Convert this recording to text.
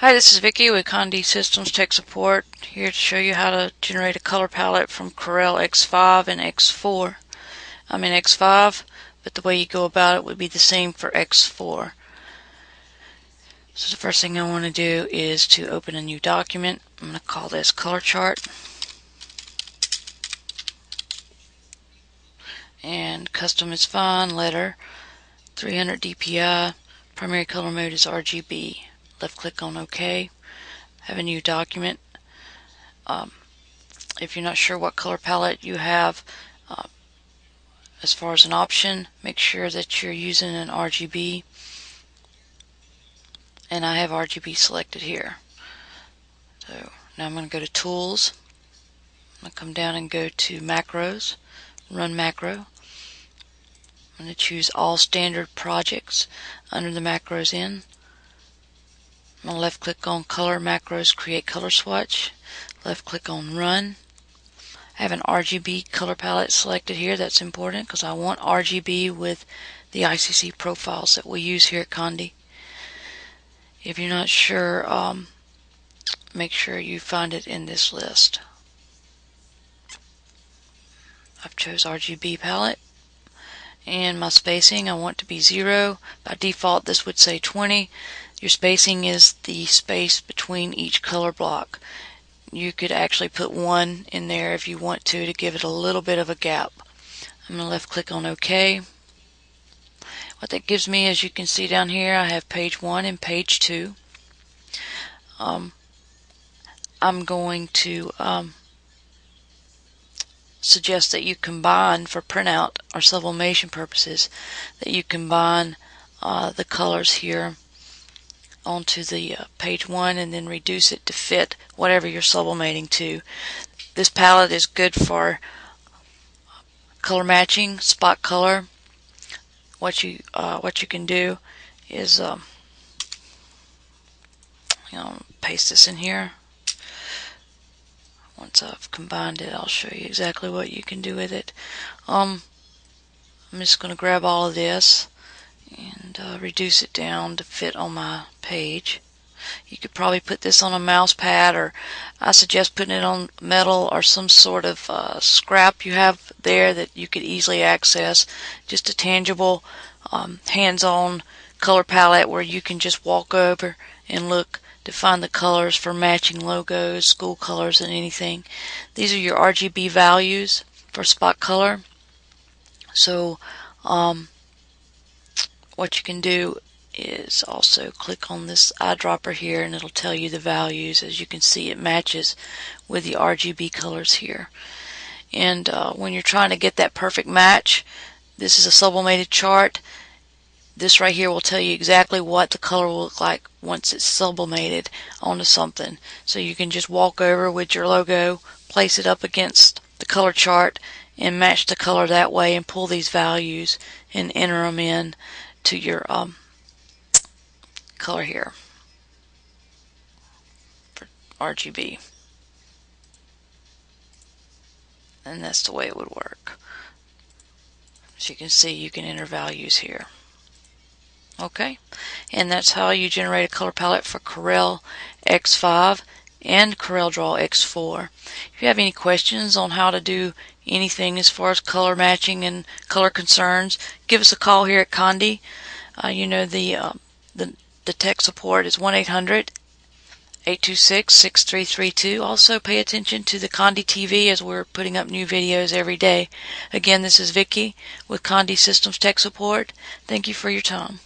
Hi, this is Vicki with Condi Systems Tech Support, here to show you how to generate a color palette from Corel X5 and X4. I'm in X5, but the way you go about it would be the same for X4. So the first thing I want to do is to open a new document. I'm going to call this color chart. And custom is fine, letter, 300 dpi, primary color mode is RGB. Left click on OK. Have a new document. If you're not sure what color palette you have as far as an option, make sure that you're using an RGB, and I have RGB selected here. So now I'm going to go to Tools. I'm going to come down and go to Macros, Run Macro. I'm going to choose All Standard Projects under the macros in. I'm going to left click on Color Macros, Create Color Swatch. Left click on Run. I have an RGB color palette selected here. That's important because I want RGB with the ICC profiles that we use here at Condi. If you're not sure, make sure you find it in this list. I've chose RGB palette, and my spacing I want to be 0. By default this would say 20. Your spacing is the space between each color block. You could actually put 1 in there if you want to give it a little bit of a gap. I'm going to left click on OK. What that gives me, as you can see down here, I have page 1 and page 2. I'm going to suggest that you combine, for printout or sublimation purposes, that you combine the colors here onto the page 1 and then reduce it to fit whatever you're sublimating to. This palette is good for color matching, spot color. What you can do is paste this in here. Once I've combined it, I'll show you exactly what you can do with it. I'm just going to grab all of this and reduce it down to fit on my page. You could probably put this on a mouse pad, or I suggest putting it on metal or some sort of scrap you have there that you could easily access. Just a tangible, hands-on color palette where you can just walk over and look to find the colors for matching logos, school colors, and anything. These are your RGB values for spot color. So what you can do is also click on this eyedropper here and it'll tell you the values. As you can see, it matches with the RGB colors here. And when you're trying to get that perfect match, this is a sublimated chart. This right here will tell you exactly what the color will look like once it's sublimated onto something. So you can just walk over with your logo, place it up against the color chart, and match the color that way, and pull these values and enter them in to your color here for RGB. And that's the way it would work. As you can see, you can enter values here. Okay, and that's how you generate a color palette for Corel X5 and Corel Draw X4. If you have any questions on how to do anything as far as color matching and color concerns, give us a call here at Condi. You know the tech support is 1-800-826-6332. Also pay attention to the Condi TV as we're putting up new videos every day. Again, this is Vicki with Condi Systems Tech Support. Thank you for your time.